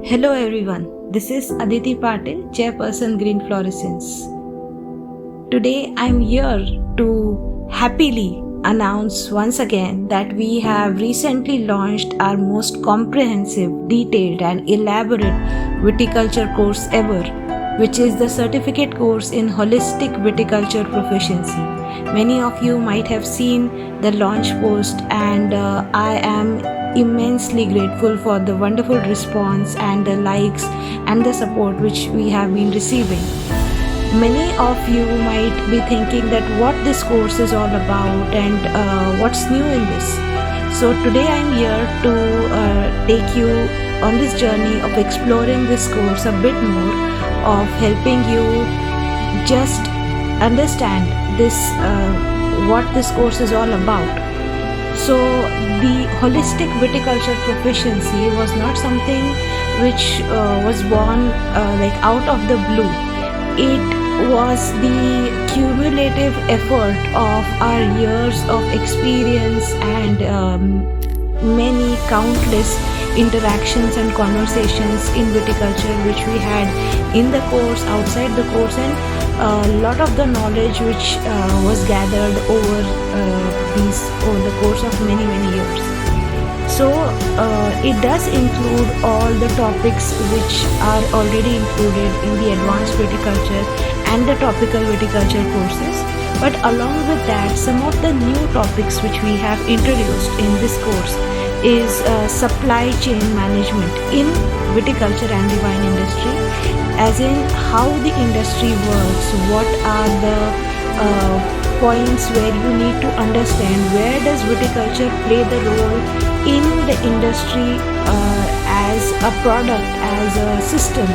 Hello everyone, this is Aditi Patil, Chairperson Green Fluorescence. Today I'm here to happily announce once again that we have recently launched our most comprehensive, detailed and elaborate viticulture course ever, which is the certificate course in holistic viticulture proficiency. Many of you might have seen the launch post and I am immensely grateful for the wonderful response and the likes and the support which we have been receiving. Many of you might be thinking that what this course is all about and what's new in this. So today I'm here to take you on this journey of exploring this course a bit more, of helping you just understand this what this course is all about. So the holistic viticulture proficiency was not something which was born like out of the blue. It was the cumulative effort of our years of experience and many countless interactions and conversations in viticulture which we had in the course, outside the course, and a lot of the knowledge which was gathered over the course of many years. So it does include all the topics which are already included in the advanced viticulture and the tropical viticulture courses. But along with that, some of the new topics which we have introduced in this course is supply chain management in viticulture and the wine industry, as in how the industry works, what are the points where you need to understand where does viticulture play the role in the industry as a product, as a system,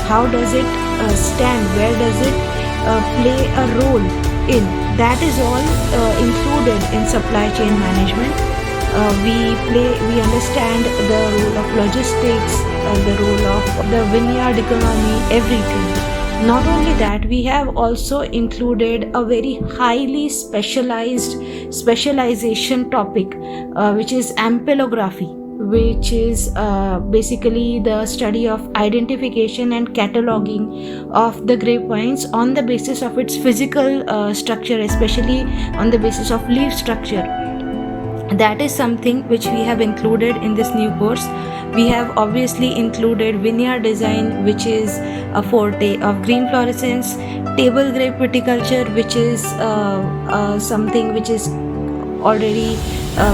how does it stand, where does it play a role in. That is all included in supply chain management. We understand the role of logistics, the role of the vineyard economy, everything. Not only that, we have also included a very highly specialization topic, which is ampelography, which is basically the study of identification and cataloging of the grape wines on the basis of its physical structure, especially on the basis of leaf structure. That is something which we have included in this new course. We have obviously included vineyard design, which is a forte of green fluorescence, table grape viticulture, which is something which is already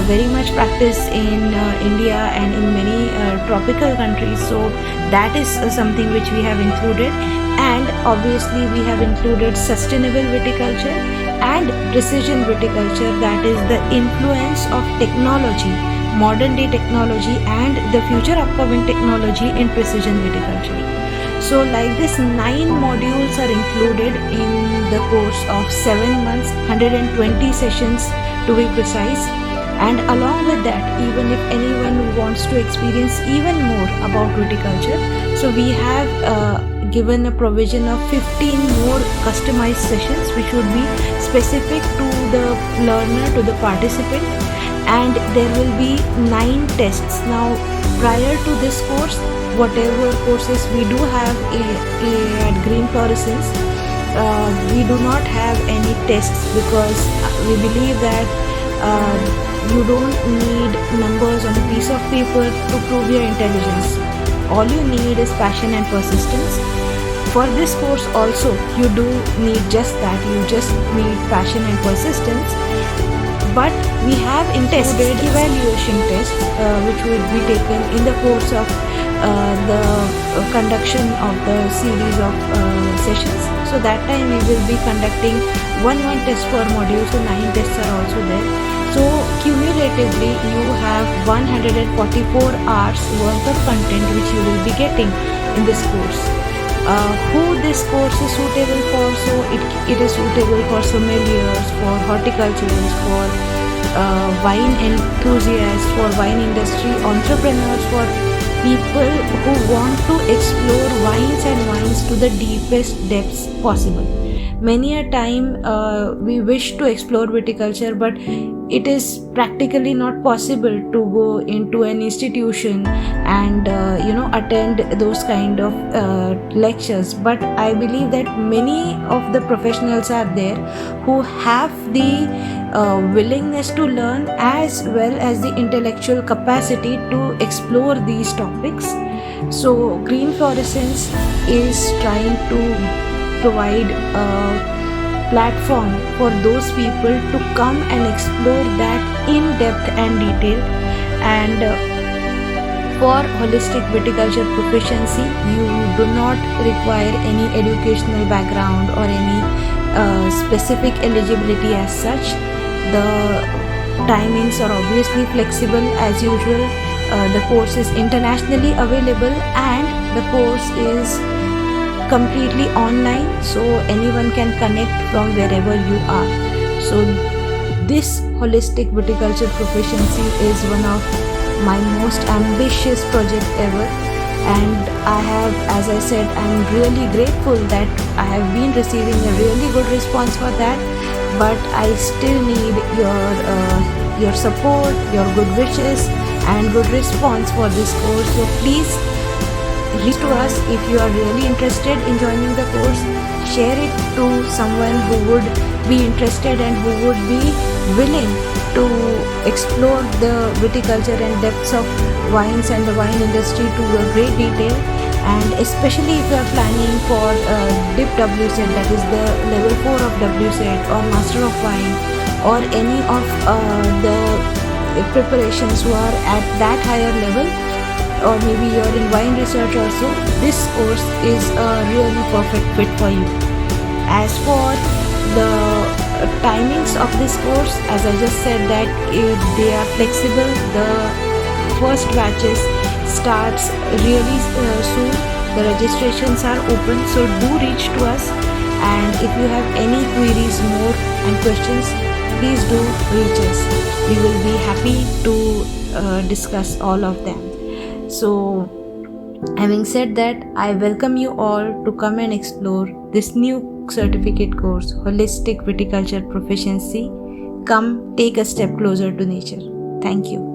very much practiced in India and in many tropical countries. So that is something which we have included. And obviously we have included sustainable viticulture and precision viticulture, that is the influence of technology, modern day technology and the future upcoming technology in precision viticulture. So like this, 9 modules are included in the course of 7 months, 120 sessions to be precise. And along with that, even if anyone wants to experience even more about viticulture, so we have given a provision of 15 more customized sessions which would be specific to the learner, to the participant, and there will be 9 tests. Now prior to this course, whatever courses we do have at Green Fluorescence, we do not have any tests because we believe that you don't need numbers on a piece of paper to prove your intelligence. All you need is passion and persistence. For this course also, you do need just that. You just need passion and persistence. But we have included evaluation tests which would be taken in the course of the conduction of the series of sessions. So that time we will be conducting one test per module, so 9 tests are also there. So cumulatively you have 144 hours worth of content which you will be getting in this course. Who this course is suitable for? So it is suitable for sommeliers, for horticulturists, for wine enthusiasts, for wine industry entrepreneurs, for people who want to explore wines and wines to the deepest depths possible. many a time we wish to explore viticulture, but it is practically not possible to go into an institution and attend those kind of lectures. But I believe that many of the professionals are there who have the willingness to learn as well as the intellectual capacity to explore these topics. So green fluorescence is trying to provide a platform for those people to come and explore that in depth and detail. And for holistic viticulture proficiency, you do not require any educational background or any specific eligibility as such. The timings are obviously flexible as usual. The course is internationally available and the course is completely online, so anyone can connect from wherever you are. So this holistic viticulture proficiency is one of my most ambitious project ever, and I have, as I said, I'm really grateful that I have been receiving a really good response for that. But I still need your support, your good wishes and good response for this course. So please reach to us if you are really interested in joining the course. Share it to someone who would be interested and who would be willing to explore the viticulture and depths of wines and the wine industry to a great detail. And especially if you are planning for DIP WSET, that is the level 4 of WSET, or Master of Wine, or any of the preparations who are at that higher level, or maybe you're in wine research also, this course is a really perfect fit for you. As for the timings of this course, as I just said that they are flexible. The first batches starts really soon. The registrations are open, so do reach to us. And if you have any queries more and questions, please do reach us. We will be happy to discuss all of them. So, having said that, I welcome you all to come and explore this new certificate course, Holistic Viticulture Proficiency. Come take a step closer to nature. Thank you.